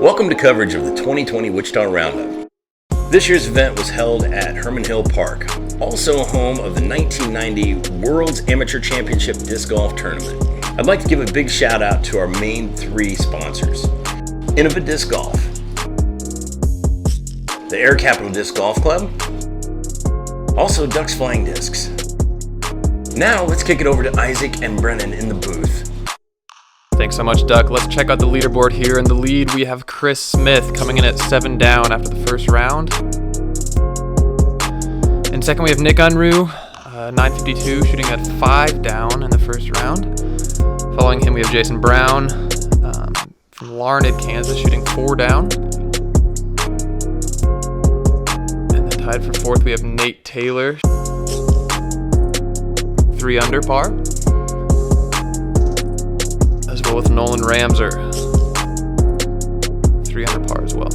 Welcome to coverage of the 2020 Wichita Roundup. This year's event was held at Herman Hill Park, also home of the 1990 World's Amateur Championship Disc Golf Tournament. I'd like to give a big shout out to our main three sponsors: Innova Disc Golf, the Air Capital Disc Golf Club, also Ducks Flying Discs. Now let's kick it over to Isaac and Brennan in the booth. Thanks so much, Duck. Let's check out the leaderboard here. In the lead, we have Chris Smith coming in at 7 down after the first round. In second, we have Nick Unruh, 952, shooting at 5 down in the first round. Following him, we have Jason Brown from Larned, Kansas, shooting 4 down. And then tied for fourth, we have Nate Taylor, 3 under par. As well with Nolan Ramser, 3 under par as well.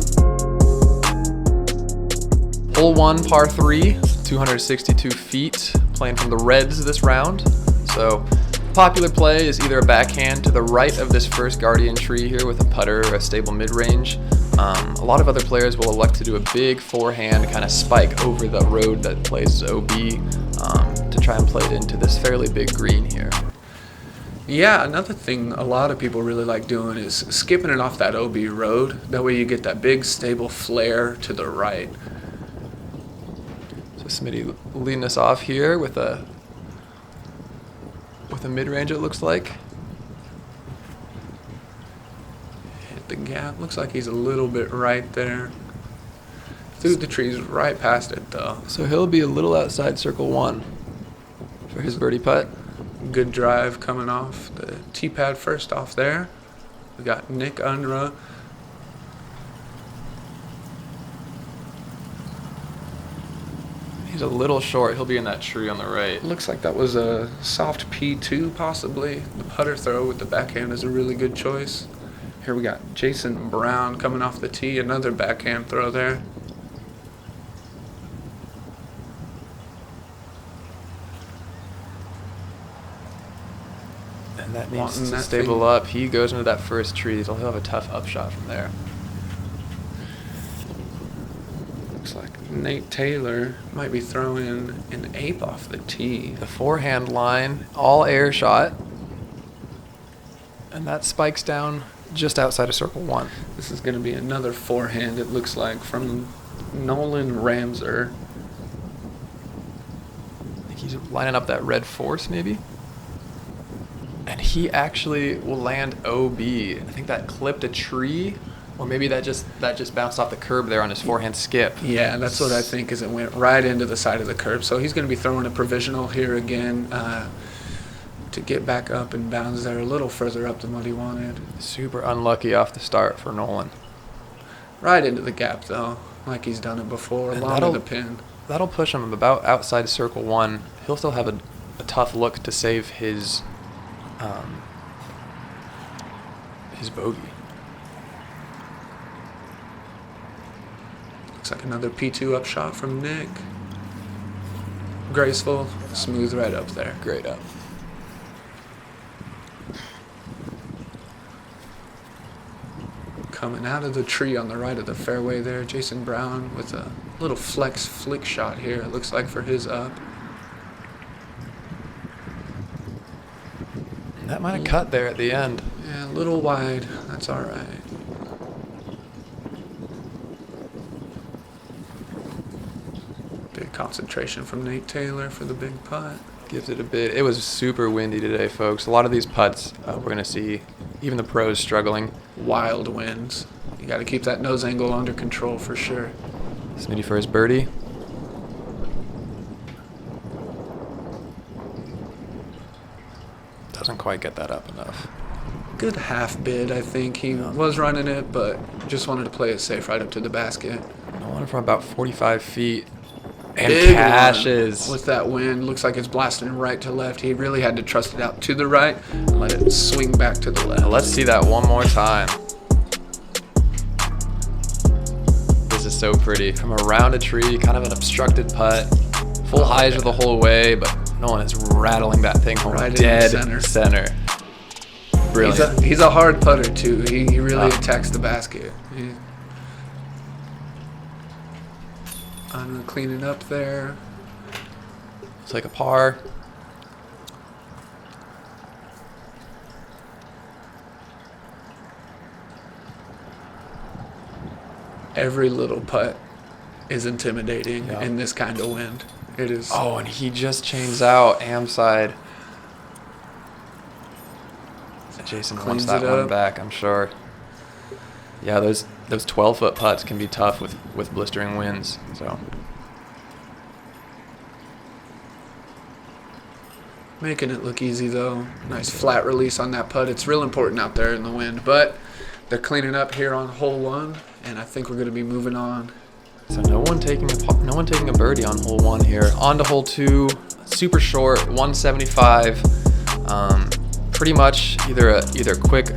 Hole 1, par 3, 262 feet, playing from the reds this round. So popular play is either a backhand to the right of this first guardian tree here with a putter or a stable mid-range. A lot of other players will elect to do a big forehand kind of spike over the road that plays OB to try and play it into this fairly big green here. Yeah, another thing a lot of people really like doing is skipping it off that OB road. That way you get that big stable flare to the right. So Smitty leading us off here with a mid-range, it looks like. Hit the gap. Looks like he's a little bit right there. Through the trees, right past it though. So he'll be a little outside circle 1 for his birdie putt. Good drive coming off the tee pad first off there. We got Nick Unruh. He's a little short. He'll be in that tree on the right. Looks like that was a soft P2 possibly. The putter throw with the backhand is a really good choice. Here we got Jason Brown coming off the tee. Another backhand throw there. And that needs to stable up. He goes into that first tree, so he'll have a tough upshot from there. Looks like Nate Taylor might be throwing an ape off the tee. The forehand line, all air shot. And that spikes down just outside of circle 1. This is going to be another forehand, it looks like, from Nolan Ramser. I think he's lining up that red force, maybe. And he actually will land OB. I think that clipped a tree, or maybe that just bounced off the curb there on his forehand skip. Yeah, that's what I think, is it went right into the side of the curb. So he's going to be throwing a provisional here again to get back up and bounds there a little further up than what he wanted. Super unlucky off the start for Nolan. Right into the gap, though, like he's done it before, along with the pin. That'll push him about outside circle 1. He'll still have a tough look to save his bogey. Looks like another P2 upshot from Nick. Graceful, smooth right up there. Great up. Coming out of the tree on the right of the fairway there, Jason Brown with a little flex flick shot here, it looks like, for his up. That might have cut there at the end. Yeah, a little wide. That's all right. Big concentration from Nate Taylor for the big putt. Gives it a bit. It was super windy today, folks. A lot of these putts we're going to see, even the pros struggling. Wild winds. You got to keep that nose angle under control for sure. Smitty for his birdie. Doesn't quite get that up enough. Good half bid, I think. He was running it, but just wanted to play it safe right up to the basket. Nolan from about 45 feet. And Big cashes. With that wind, looks like it's blasting right to left. He really had to trust it out to the right and let it swing back to the left. Let's see that one more time. This is so pretty. From around a tree, kind of an obstructed putt. Full hyzer the whole way, but Nolan is rattling that thing home Right in dead center. Brilliant. He's a hard putter too. He really attacks the basket. Unruh cleaning up there. It's like a par. Every little putt is intimidating Yeah. in this kind of wind. It is. Oh, and he just chains out am side. Jason wants Cleans that it one up. back, I'm sure. Yeah, those 12-foot putts can be tough with blistering winds. So Making it look easy, though. Nice flat release on that putt. It's real important out there in the wind. But they're cleaning up here on hole 1, and I think we're going to be moving on. So no one taking a birdie on hole 1 here. On to hole 2, super short, 175. Pretty much either a quick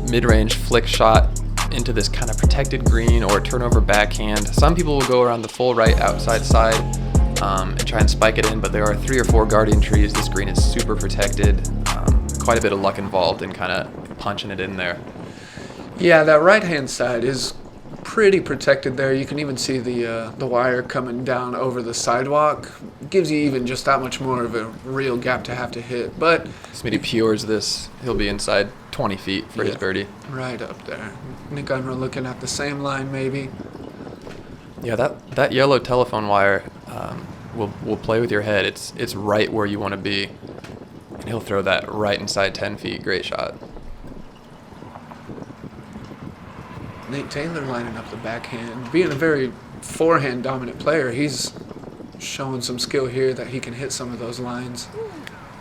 mid-range flick shot into this kind of protected green or a turnover backhand. Some people will go around the full right outside side and try and spike it in, but there are 3 or 4 guardian trees. This green is super protected. Quite a bit of luck involved in kind of punching it in there. Yeah, that right-hand side is pretty protected there. You can even see the wire coming down over the sidewalk. Gives you even just that much more of a real gap to have to hit. But Smitty Pures this. He'll be inside 20 feet for his birdie. right up there. Nick Unruh looking at the same line maybe. Yeah, that yellow telephone wire will play with your head. It's right where you want to be, and he'll throw that right inside 10 feet. Great shot. Nate Taylor lining up the backhand. Being a very forehand dominant player, he's showing some skill here that he can hit some of those lines.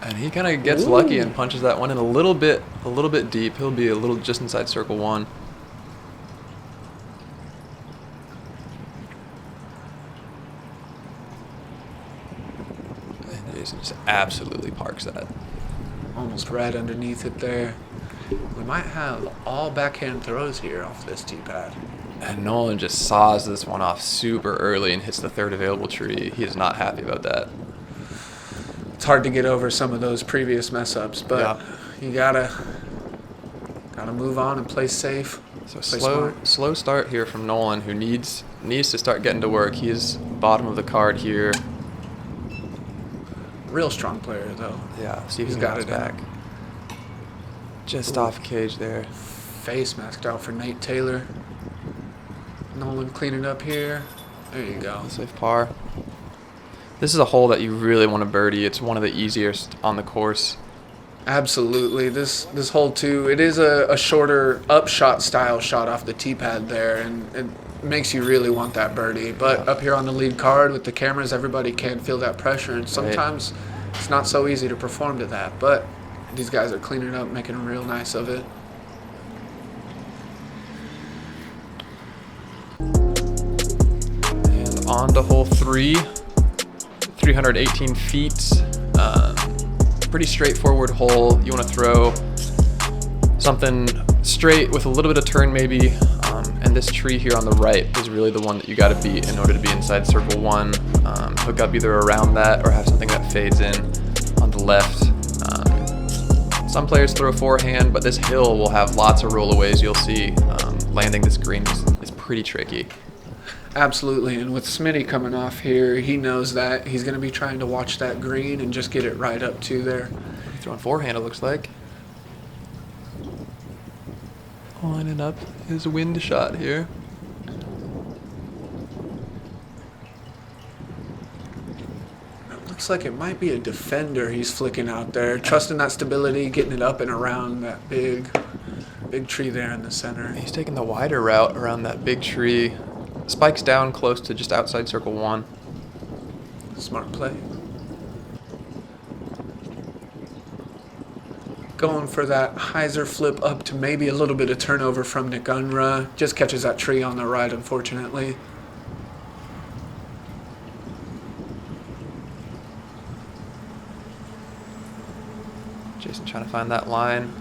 And he kind of gets lucky and punches that one in a little bit deep. He'll be a little just inside circle 1. And Jason just absolutely parks that. Almost right underneath it there. We might have all backhand throws here off this tee pad. And Nolan just saws this one off super early and hits the 3rd available tree. He is not happy about that. It's hard to get over some of those previous mess ups, but Yeah. you gotta move on and play safe. So Play smart. slow start here from Nolan, who needs to start getting to work. He is bottom of the card here. Real strong player though. Yeah, see if He's he got got it it back. Just off cage there. Face masked out for Nate Taylor. Nolan cleaning up here. There you go. Safe par. This is a hole that you really want to birdie. It's one of the easiest on the course. Absolutely. This hole too, it is a shorter upshot style shot off the tee pad there, and it makes you really want that birdie. But up here on the lead card with the cameras, everybody can feel that pressure, and sometimes it's not so easy to perform to that. But these guys are cleaning up, making real nice of it. And on to hole 3, 318 feet. Pretty straightforward hole. You want to throw something straight with a little bit of turn maybe. And this tree here on the right is really the one that you got to beat in order to be inside circle 1. Hook up either around that or have something that fades in on the left. Some players throw forehand, but this hill will have lots of rollaways. You'll see landing this green is pretty tricky. Absolutely, and with Smitty coming off here, he knows that he's going to be trying to watch that green and just get it right up to there. Throwing forehand, it looks like. Lining up his wind shot here. It looks like it might be a defender he's flicking out there, trusting that stability, getting it up and around that big tree there in the center. He's taking the wider route around that big tree. Spikes down close to just outside circle 1. Smart play. Going for that hyzer flip up to maybe a little bit of turnover from Nick Unruh. Just catches that tree on the right, unfortunately. Jason trying to find that line.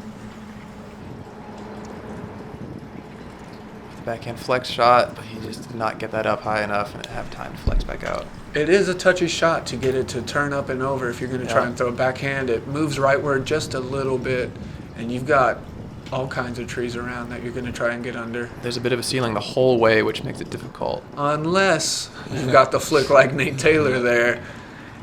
The backhand flex shot, but he just did not get that up high enough and have time to flex back out. It is a touchy shot to get it to turn up and over if you're going to try and throw a backhand. It moves rightward just a little bit, and you've got all kinds of trees around that you're going to try and get under. There's a bit of a ceiling the whole way, which makes it difficult. Unless you've got the flick like Nate Taylor there.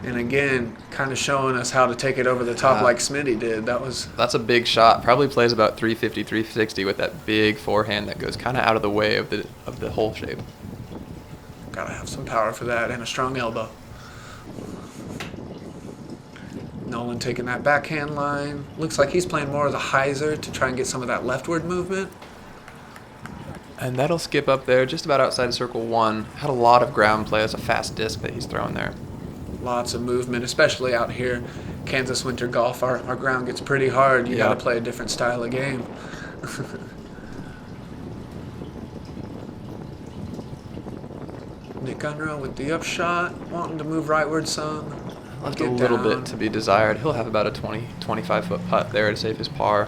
And again, kind of showing us how to take it over the top like Smitty did. That's a big shot. Probably plays about 350, 360 with that big forehand that goes kind of out of the way of the hole shape. Gotta have some power for that and a strong elbow. Nolan taking that backhand line. Looks like he's playing more of the hyzer to try and get some of that leftward movement. And that'll skip up there just about outside of circle 1. Had a lot of ground play. That's a fast disc that he's throwing there. Lots of movement, especially out here. Kansas winter golf, our ground gets pretty hard. You got to play a different style of game. Nick Unruh with the upshot, wanting to move rightward some. Left a little bit to be desired. He'll have about a 25-foot putt there to save his par.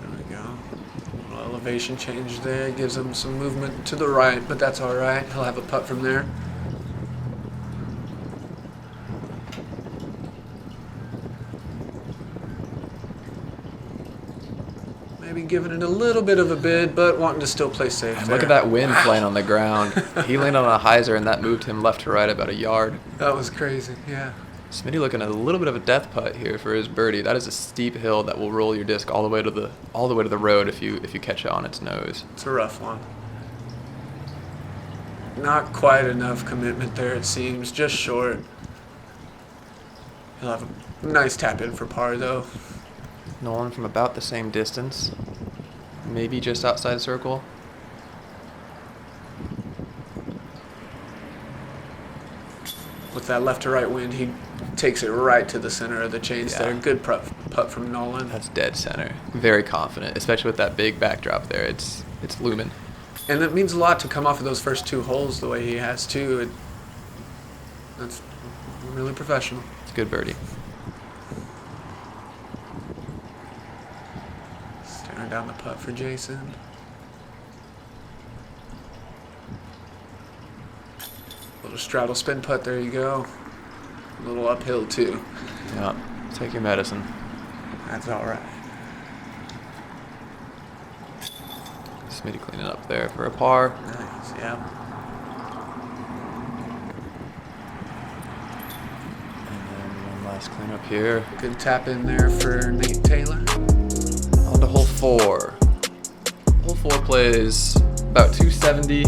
There we go. A little elevation change there. Gives him some movement to the right, but that's all right. He'll have a putt from there. Maybe giving it a little bit of a bid, but wanting to still play safe there. Look at that wind playing on the ground. He landed on a hyzer, and that moved him left to right about a yard. That was crazy, yeah. Smitty looking at a little bit of a death putt here for his birdie. That is a steep hill that will roll your disc all the way to the road if you catch it on its nose. It's a rough one. Not quite enough commitment there, it seems. Just short. He'll have a nice tap in for par, though. Nolan from about the same distance, maybe just outside circle. With that left to right wind, he takes it right to the center of the chains there. Good putt from Nolan. That's dead center. Very confident, especially with that big backdrop there. It's looming. And it means a lot to come off of those first 2 holes the way he has, too. That's really professional. It's a good birdie. Staring down the putt for Jason. Little straddle spin putt, there you go. A little uphill, too. Yeah, take your medicine. That's all right. Smitty cleaning up there for a par. Nice, yeah. And then one last cleanup here. Good tap in there for Nate Taylor. On to hole 4. Hole 4 plays about 270.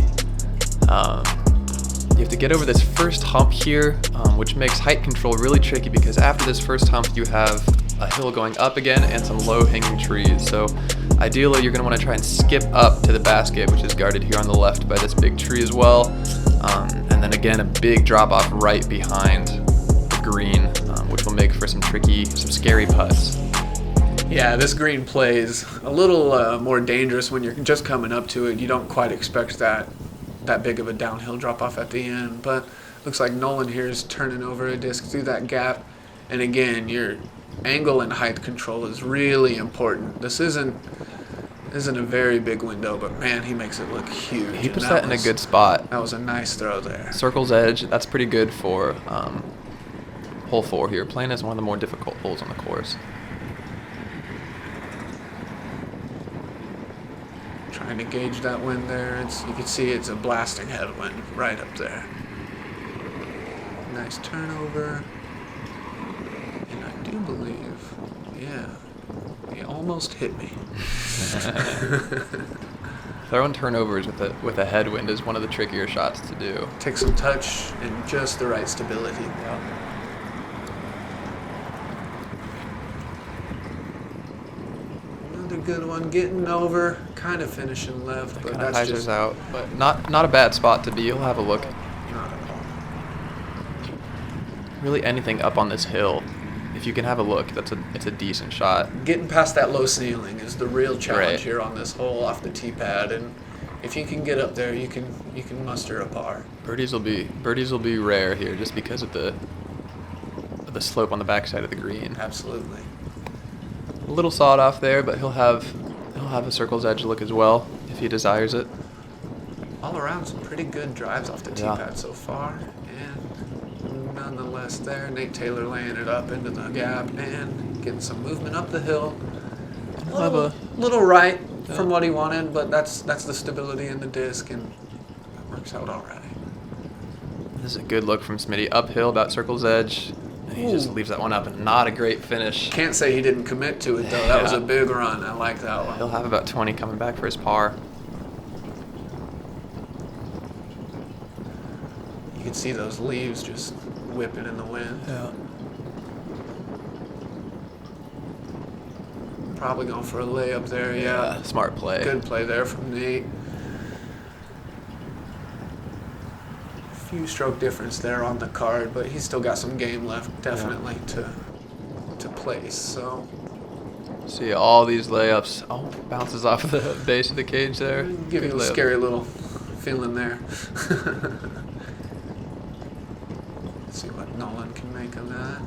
You have to get over this first hump here, which makes height control really tricky because after this first hump you have a hill going up again and some low-hanging trees. So ideally you're going to want to try and skip up to the basket, which is guarded here on the left by this big tree as well. And then again a big drop off right behind the green, which will make for some scary putts. Yeah, this green plays a little more dangerous when you're just coming up to it. You don't quite expect that big of a downhill drop off at the end, but looks like Nolan here is turning over a disc through that gap. And again, your angle and height control is really important. This isn't a very big window, but man, he makes it look huge. He puts that in a good spot. That was a nice throw there. Circle's edge, that's pretty good for hole 4 here. Playing is one of the more difficult holes on the course. Trying to gauge that wind there. You can see it's a blasting headwind right up there. Nice turnover. And I do believe, yeah, he almost hit me. Throwing turnovers with a headwind is one of the trickier shots to do. Take some touch and just the right stability. Yeah. Another good one, getting over, kind of finishing left, but Kind of that's hyzers just out, but not a bad spot to be. You'll have a look. not at all. Really anything up on this hill, if you can have a look, it's a decent shot. Getting past that low ceiling is the real challenge Right. here on this hole off the tee pad, and if you can get up there, you can muster a par. Birdies will be rare here just because of the slope on the backside of the green. Absolutely. A little sawed off there, but he'll have a circle's edge look as well if he desires it. all around some pretty good drives off the tee pad so far. And nonetheless there, Nate Taylor laying it up into the gap and getting some movement up the hill. Little right from what he wanted, but that's the stability in the disc, and it works out all right. This is a good look from Smitty. Uphill, about circle's edge. And he just leaves that one up, and not a great finish. Can't say he didn't commit to it, though. That was a big run. I like that one. He'll have about 20 coming back for his par. You can see those leaves just whipping in the wind. Yeah. Probably going for a layup there, yeah. Smart play. Good play there from Nate. Few stroke difference there on the card, but he's still got some game left, definitely, to place. So see all these layups. Oh, bounces off the base of the cage there. Give you a scary little feeling there. Let's see what Nolan can make of that.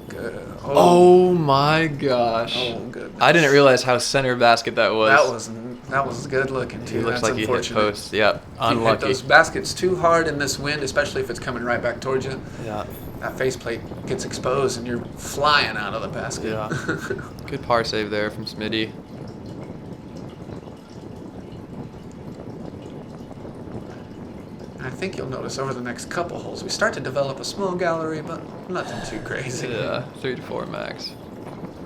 Good. Oh my gosh. Oh, goodness. I didn't realize how center basket that was. That was good looking too. He looks That's like he hit unfortunate. post. Yep. If you hit Unlucky. those baskets too hard in this wind, especially if it's coming right back towards you, Yeah. that faceplate gets exposed and you're flying out of the basket. Yeah. Good par save there from Smitty. And I think you'll notice over the next couple holes, we start to develop a small gallery, but nothing too crazy. Yeah. 3 to 4 max.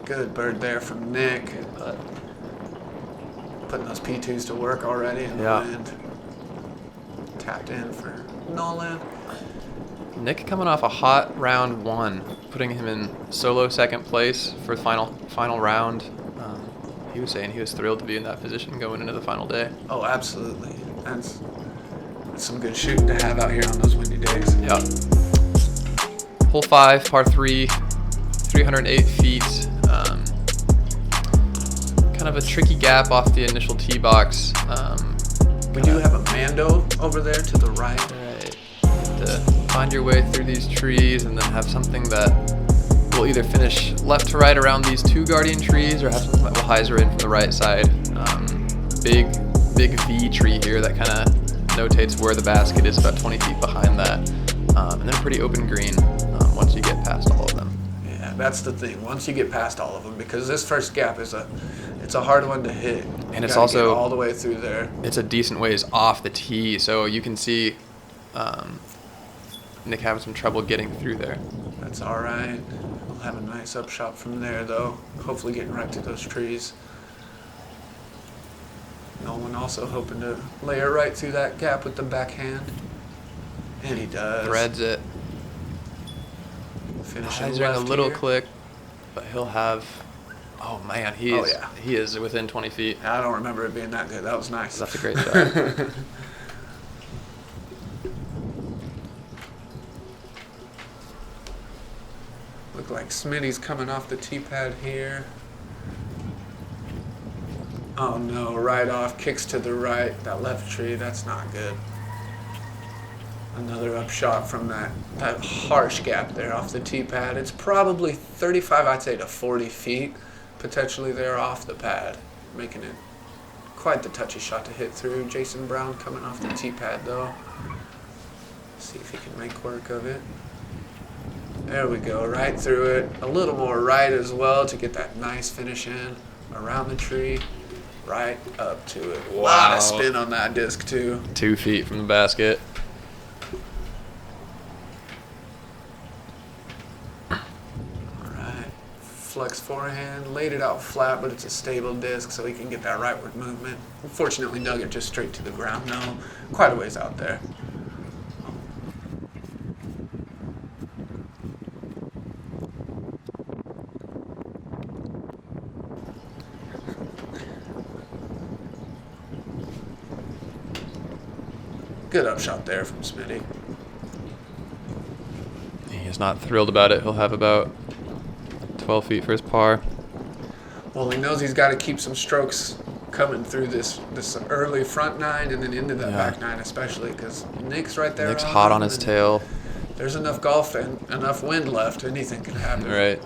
Good bird there from Nick. But Putting those P2s to work already in the wind. Tapped in for Nolan. Nick coming off a hot round 1, putting him in solo second place for the final round. He was saying he was thrilled to be in that position going into the final day. Oh, absolutely. That's some good shooting to have out here on those windy days. Yeah. Hole 5, par 3, 308 feet. Kind of a tricky gap off the initial tee box. We do have a Mando over there to the right. Right. To find your way through these trees and then have something that will either finish left to right around these 2 guardian trees or have something that will hyzer in from the right side. Big V tree here that kind of notates where the basket is, about 20 feet behind that. And then a pretty open green once you get past all of them. Yeah, that's the thing. Once you get past all of them, because this first gap is a hard one to hit. And it's gotta also get all the way through there. It's a decent ways off the tee, so you can see Nick having some trouble getting through there. That's all right. We'll have a nice upshot from there, though. Hopefully getting right to those trees. Nolan also hoping to layer right through that gap with the backhand. And he does. Threads it. Finishing Hyzer in a left little here. click, but he'll have. Oh man, he is within 20 feet. I don't remember it being that good. That was nice. That's a great shot. Look like Smitty's coming off the tee pad here. Oh no, right off, kicks to the right, that left tree, that's not good. Another upshot from that harsh gap there off the tee pad. It's probably 35, I'd say, to 40 feet, potentially there off the pad, making it quite the touchy shot to hit through. Jason Brown coming off the tee pad though. See if he can make work of it. There we go, right through it. A little more right as well to get that nice finish in. Around the tree, right up to it. A lot of spin on that disc too. 2 feet from the basket. Alright, flex forehand, laid it out flat, but it's a stable disc so he can get that rightward movement. Unfortunately, dug it just straight to the ground. No, quite a ways out there. Good upshot there from Smitty. He's not thrilled about it. He'll have about 12 feet for his par. Well, he knows he's got to keep some strokes coming through this early front nine and then into that back nine especially because Nick's right there. Nick's hot on his tail. There's enough golf and enough wind left. Anything can happen. Right.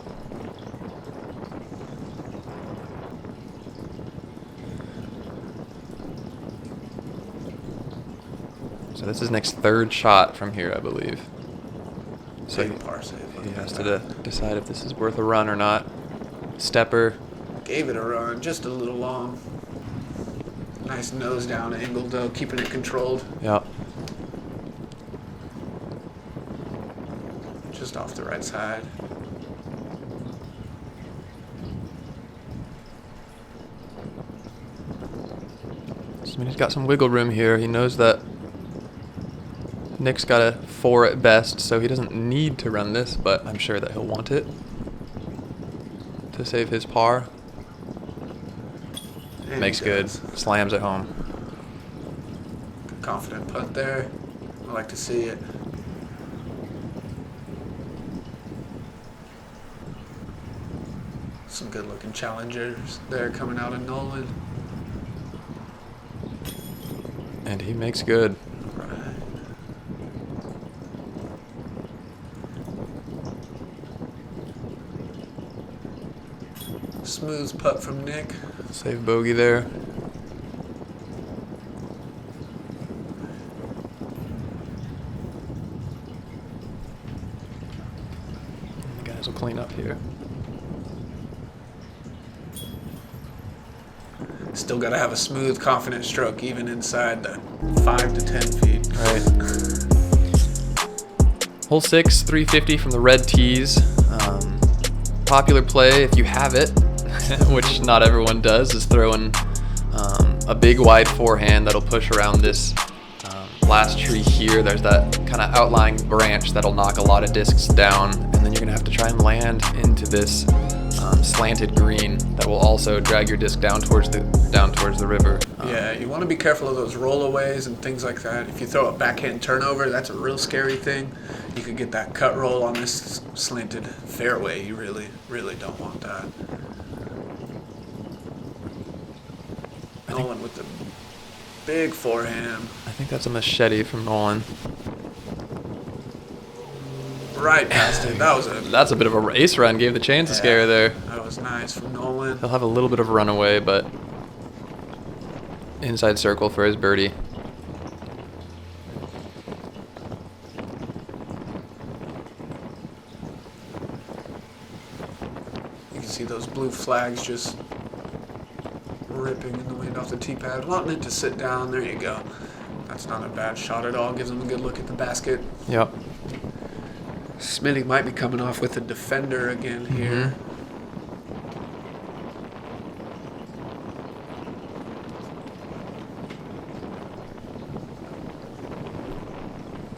So this is Nick's third shot from here, I believe. So Big par save. he has to decide if this is worth a run or not. Stepper. Gave it a run, just a little long. Nice nose down angle though, keeping it controlled. Yep. Just off the right side. He's got some wiggle room here. He knows that Nick's got a 4 at best, so he doesn't need to run this, but I'm sure that he'll want it to save his par. And Makes he good. does. Slams it home. Confident putt there. I like to see it. Some good looking challengers there coming out of Nolan. And he makes good. Right. Smooth putt from Nick. Save bogey there. The guys will clean up here. Still got to have a smooth, confident stroke, even inside the 5 to 10 feet. Right. Hole 6, 350 from the red tees. Popular play, if you have it, which not everyone does, is throwing a big wide forehand that'll push around this last tree here. There's that kind of outlying branch that'll knock a lot of discs down, and then you're gonna have to try and land into this slanted green that will also drag your disc down towards the river. Yeah, you want to be careful of those rollaways and things like that. If you throw a backhand turnover, that's a real scary thing. You could get that cut roll on this slanted fairway. You really, really don't want that. Nolan with the big forehand. I think that's a machete from Nolan. Right past it. That was That's a bit of a race run. Gave the chance a scare there. That was nice from Nolan. He'll have a little bit of runaway, but inside circle for his birdie. You can see those blue flags just ripping in the wind off the tee pad. Wanting it to sit down. There you go. That's not a bad shot at all. Gives him a good look at the basket. Yep. Smitty might be coming off with a defender again here.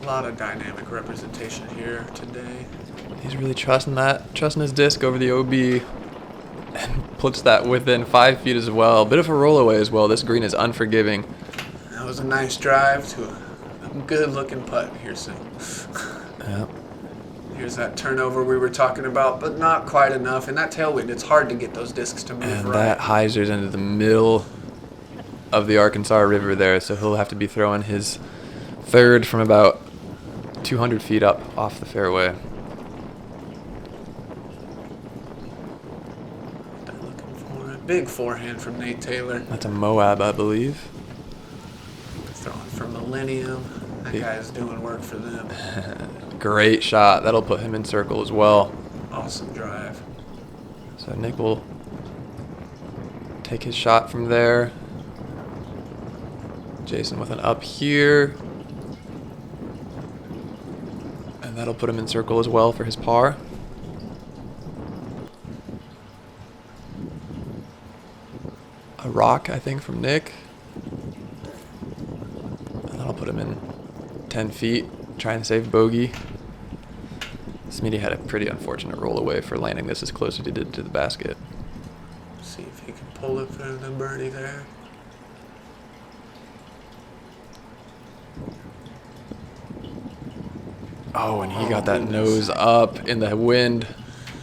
A lot of dynamic representation here today. He's really trusting his disc over the OB, and puts that within 5 feet as well. Bit of a rollaway as well. This green is unforgiving. That was a nice drive to a good-looking putt here soon. Yep. Here's that turnover we were talking about, but not quite enough. In that tailwind, it's hard to get those discs to move And right. that hyzers into the middle of the Arkansas River there, so he'll have to be throwing his third from about 200 feet up off the fairway. Looking for a big forehand from Nate Taylor. That's a Moab, I believe. Throwing for Millennium. That guy's doing work for them. Great shot. That'll put him in circle as well. Awesome drive. So Nick will take his shot from there. Jason with an up here. And that'll put him in circle as well for his par. A rock, I think, from Nick. And that'll put him in 10 feet, trying to save bogey. Smitty had a pretty unfortunate roll away for landing this as close as he did to the basket. See if he can pull it through the birdie there. Oh, and he got that nose up in the wind.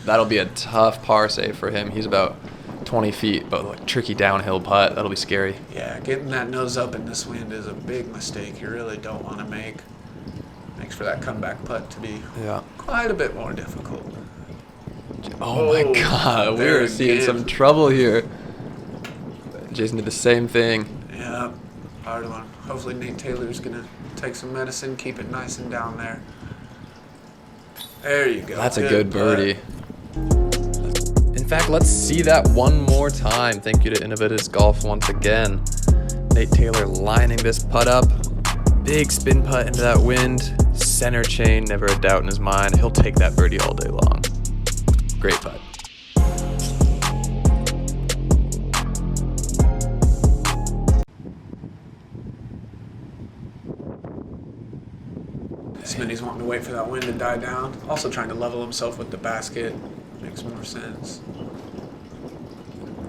That'll be a tough par save for him. He's about 20 feet, but like tricky downhill putt. That'll be scary. Yeah, getting that nose up in this wind is a big mistake you really don't want to make. Makes for that comeback putt to be quite a bit more difficult. Oh my God, we there are seeing again. some trouble here. Jason did the same thing. Yeah, hard one. Hopefully Nate Taylor's going to take some medicine, keep it nice and down there. There you go. That's a good birdie. In fact, let's see that one more time. Thank you to Innovatus Golf once again. Nate Taylor lining this putt up. Big spin putt into that wind. Center chain, never a doubt in his mind. He'll take that birdie all day long. Great putt. Smitty's wanting to wait for that wind to die down. Also trying to level himself with the basket. Makes more sense.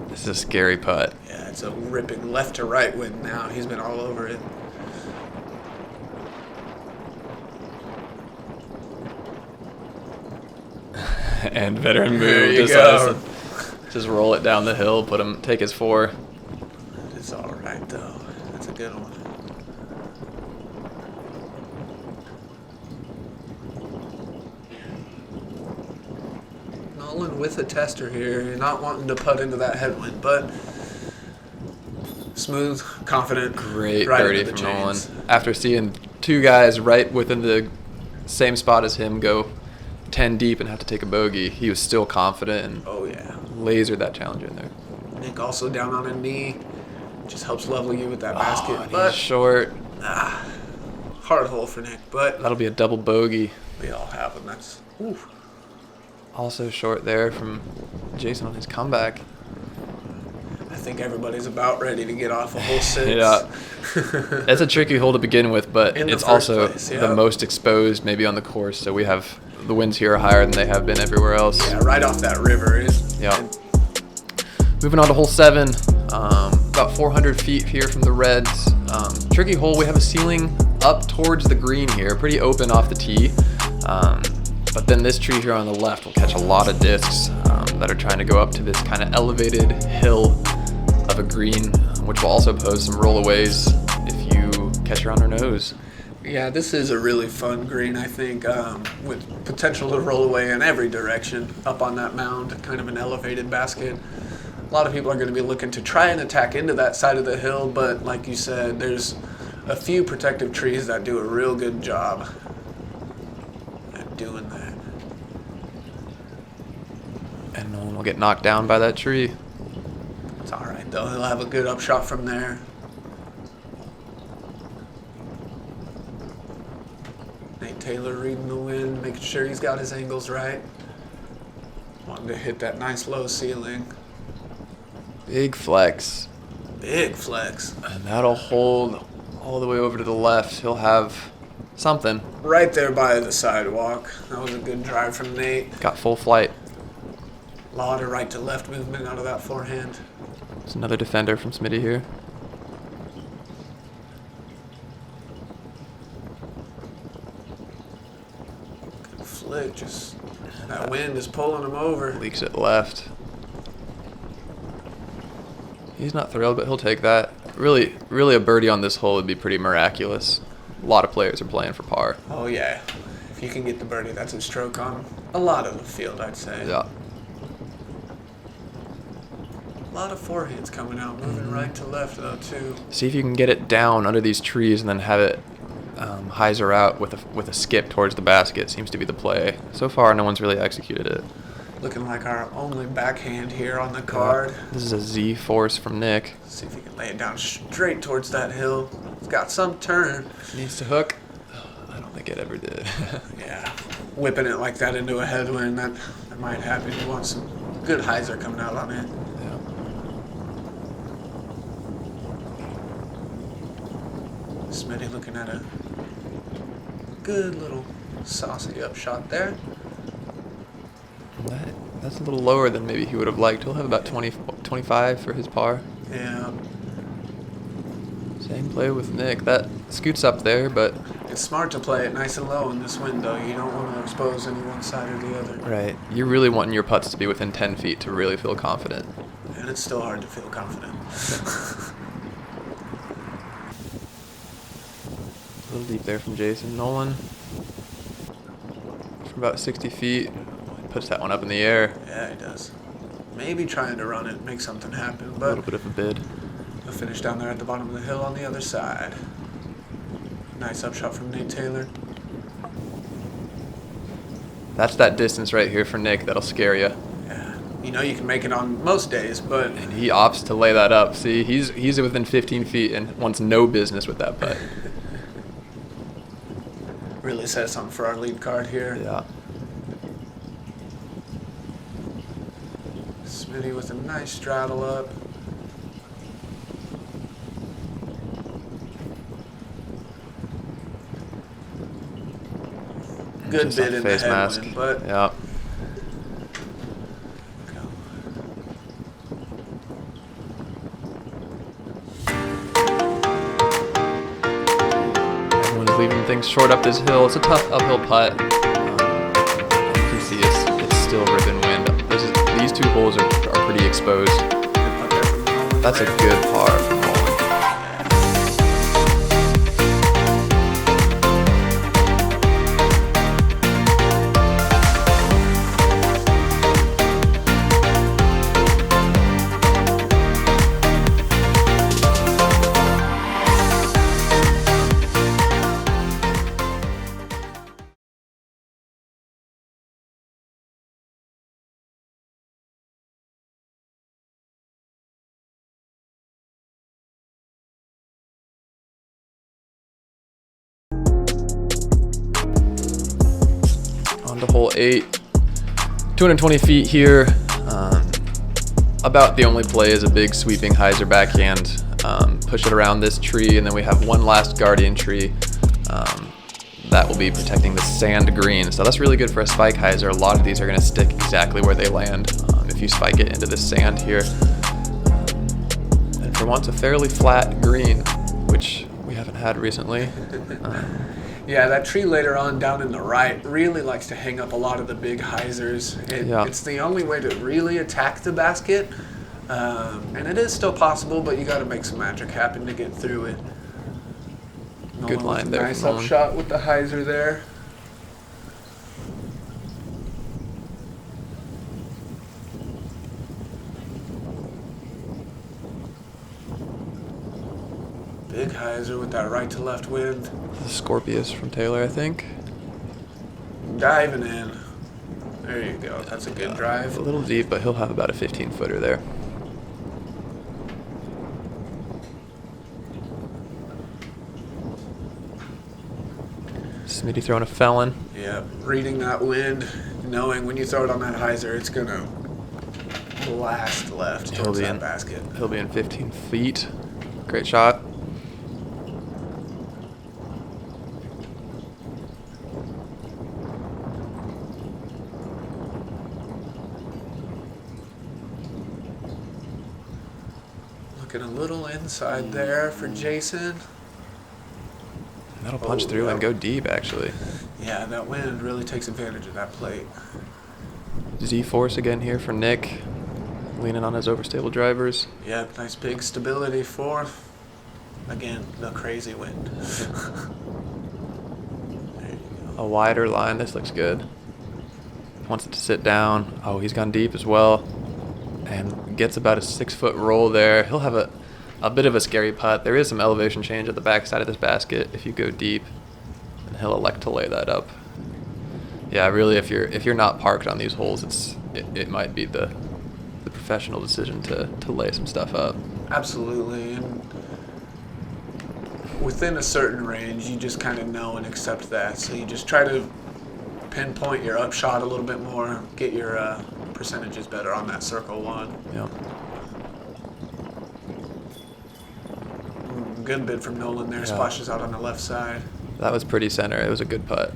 This is a scary putt. Yeah, it's a ripping left to right wind now. He's been all over it. And veteran There move. you Decides go. to just roll it down the hill, take his 4. It's all right, though. That's a good one. Nolan with a tester here. You're not wanting to putt into that headwind, but smooth, confident. Great right birdie into the from Nolan. chains. After seeing 2 guys right within the same spot as him go 10 deep and have to take a bogey, he was still confident and Oh, yeah. lasered that challenge in there. Nick also down on a knee. Just helps level you with that basket. Oh, But he's short. hard hole for Nick, but That'll be a double bogey. we all have them. That's ooh. Also short there from Jason on his comeback. I think everybody's about ready to get off a hole 6. Yeah. That's a tricky hole to begin with, but In the it's first also place, yeah. the most exposed maybe on the course. So we have the winds here are higher than they have been everywhere else. Yeah, right off that river. Yeah. Moving on to hole 7, about 400 feet here from the Reds. Tricky hole. We have a ceiling up towards the green here, pretty open off the tee. But then this tree here on the left will catch a lot of discs that are trying to go up to this kind of elevated hill of a green, which will also pose some rollaways if you catch her on her nose. Yeah, this is a really fun green, I think, with potential to roll away in every direction up on that mound, kind of an elevated basket. A lot of people are going to be looking to try and attack into that side of the hill, but like you said, there's a few protective trees that do a real good job at doing that. And no one will get knocked down by that tree. It's all right, though. He'll have a good upshot from there. Nate Taylor reading the wind, making sure he's got his angles right. Wanting to hit that nice low ceiling. Big flex. Big flex. And that'll hold all the way over to the left. He'll have something. Right there by the sidewalk. That was a good drive from Nate. Got full flight. A lot of right to left movement out of that forehand. There's another defender from Smitty here. Good flick, just that wind is pulling him over. Leaks it left. He's not thrilled, but he'll take that. Really a birdie on this hole would be pretty miraculous. A lot of players are playing for par. Oh yeah, if you can get the birdie, that's a stroke on a lot of the field, I'd say. Yeah. A lot of forehands coming out, moving right to left though too. See if you can get it down under these trees and then have it hyzer out with a skip towards the basket. Seems to be the play. So far, no one's really executed it. Looking like our only backhand here on the card. This is a Z force from Nick. See if he can lay it down straight towards that hill. It's got some turn. Needs to hook. I don't think it ever did. Yeah, whipping it like that into a headwind, that might happen. You want some good hyzer coming out on it. Yeah. Smitty looking at a good little saucy upshot there. That's a little lower than maybe he would have liked. He'll have about 25 for his par. Yeah, Same play with Nick. That scoots up there, but it's smart to play it nice and low in this window. You don't want to expose any one side or the other. right. You're really wanting your putts to be within 10 feet to really feel confident. And it's still hard to feel confident. A little deep there from Jason. Nolan, from about 60 feet, puts that one up in the air. Yeah, he does. Maybe trying to run it, make something happen, A but little bit of a bid. he'll finish down there at the bottom of the hill on the other side. Nice upshot from Nate Taylor. That's that distance right here for Nick that'll scare you. Yeah, you know you can make it on most days, but And he opts to lay that up. See, he's within 15 feet and wants no business with that putt. really says something for our lead card here. Yeah. Smitty with a nice straddle up. Good Just bit on in the face mask. headwind, but Yeah. Everyone's leaving things short up this hill. It's a tough uphill putt. You can see it's still ripping wind. These two holes are pretty exposed. good putt there from Nolan That's a there. good par from Nolan. On to hole 8. 220 feet here. About the only play is a big sweeping hyzer backhand. Push it around this tree, and then we have one last guardian tree that will be protecting the sand green. So that's really good for a spike hyzer. A lot of these are going to stick exactly where they land if you spike it into the sand here. And for once, a fairly flat green, which we haven't had recently. Yeah, that tree later on down in the right really likes to hang up a lot of the big hyzers. Yeah. It's the only way to really attack the basket. And it is still possible, but you got to make some magic happen to get through it. Good Nolan line with a there Nice from Nolan. upshot with the hyzer there. Big hyzer with that right to left wind. The Scorpius from Taylor, I think. Diving in. There you go. That's a good drive. A little deep, but he'll have about a 15-footer there. Smitty throwing a felon. Yeah, reading that wind, knowing when you throw it on that hyzer, it's gonna blast left He'll towards be that in. basket. He'll be in 15 feet. Great shot. Looking a little inside there for Jason. That'll punch Oh, through yeah. and go deep, actually. Yeah, that wind really takes advantage of that plate. Z-force again here for Nick. Leaning on his overstable drivers. Yeah, nice big stability for, again, the crazy wind. There you go. A wider line. This looks good. Wants it to sit down. Oh, he's gone deep as well. And gets about a 6-foot roll there. He'll have a bit of a scary putt. There is some elevation change at the backside of this basket if you go deep. And he'll elect to lay that up. Yeah, really, if you're not parked on these holes, it might be the professional decision to lay some stuff up. Absolutely, and within a certain range, you just kind of know and accept that. So you just try to pinpoint your upshot a little bit more, get your percentages better on that circle one. Yeah. Good bid from Nolan there, Yeah. splashes out on the left side. That was pretty center. It was a good putt.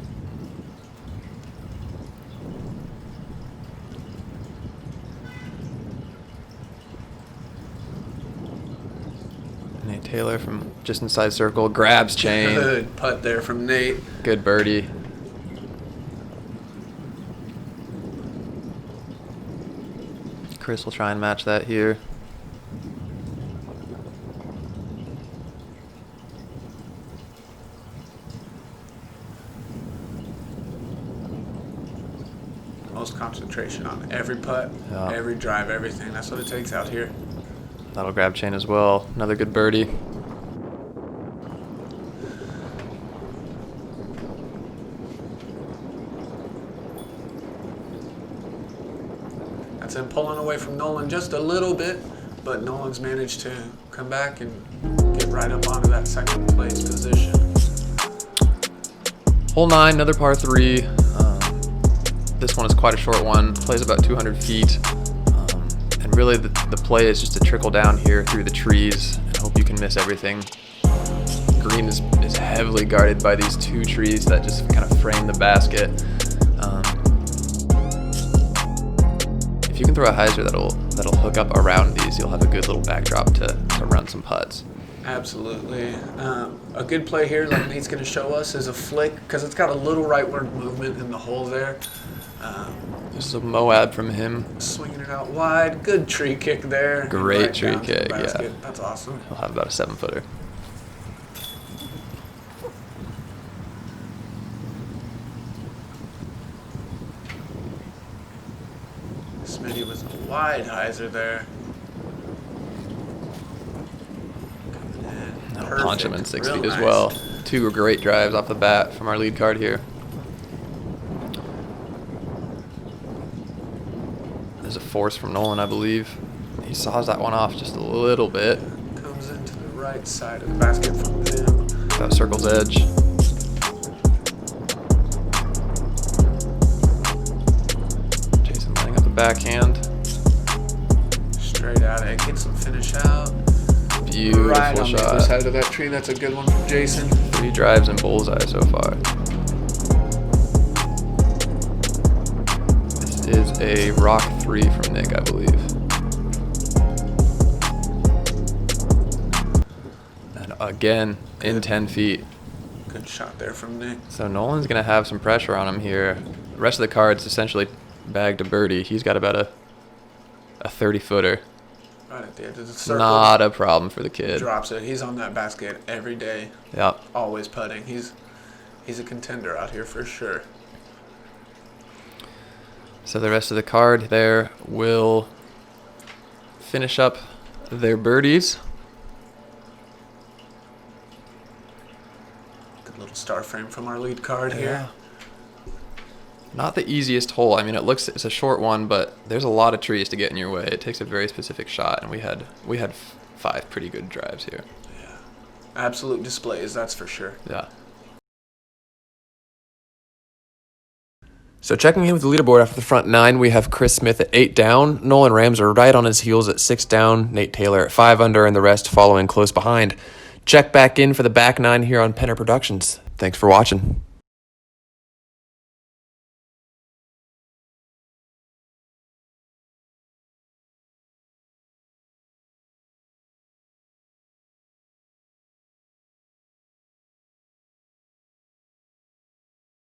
Nate Taylor from just inside circle grabs chain. Good putt there from Nate. Good birdie. Chris will try and match that here. Most concentration on every putt, Yeah. every drive, everything. That's what it takes out here. That'll grab chain as well. Another good birdie. Jansen pulling away from Nolan just a little bit, but Nolan's managed to come back and get right up onto that second place position. Hole 9, another par 3. This one is quite a short one, plays about 200 feet. And really the play is just to trickle down here through the trees and hope you can miss everything. Green is heavily guarded by these 2 trees that just kind of frame the basket. If you can throw a hyzer that'll hook up around these, you'll have a good little backdrop to run some putts. Absolutely. A good play here, like Nate's going to show us, is a flick, because it's got a little rightward movement in the hole there. This is a Moab from him. Swinging it out wide. Good tree kick there. Great Right tree down to the kick, basket. yeah. That's awesome. He'll have about a 7-footer. Smitty was a wide hyzer there. That'll punch him in 6 Real feet as nice. well. 2 great drives off the bat from our lead card here. There's a force from Nolan, I believe. He saws that one off just a little bit. Comes into the right side of the basket from them. About circle's edge. Jason laying up the backhand. Straight at it. Gets him finish out. Beautiful Right on the other shot. side of that tree. That's a good one from Jason. 3 drives and bullseye so far. This is a rock 3 from Nick, I believe. And again, in 10 feet. Good shot there from Nick. So Nolan's going to have some pressure on him here. The rest of the cards essentially bagged a birdie. He's got about a 30-footer. Right at the edge of the circle. Not a problem for the kid. Drops it. He's on that basket every day. Yep. Always putting. He's a contender out here for sure. So the rest of the card there will finish up their birdies. Good little star frame from our lead card here. Not the easiest hole. I mean, it's a short one, but there's a lot of trees to get in your way. It takes a very specific shot, and we had 5 pretty good drives here. Yeah. Absolute displays, that's for sure. Yeah. So checking in with the leaderboard after the front 9, we have Chris Smith at 8 down, Nolan Ramser right on his heels at 6 down, Nate Taylor at 5 under, and the rest following close behind. Check back in for the back 9 here on Penner Productions. Thanks for watching.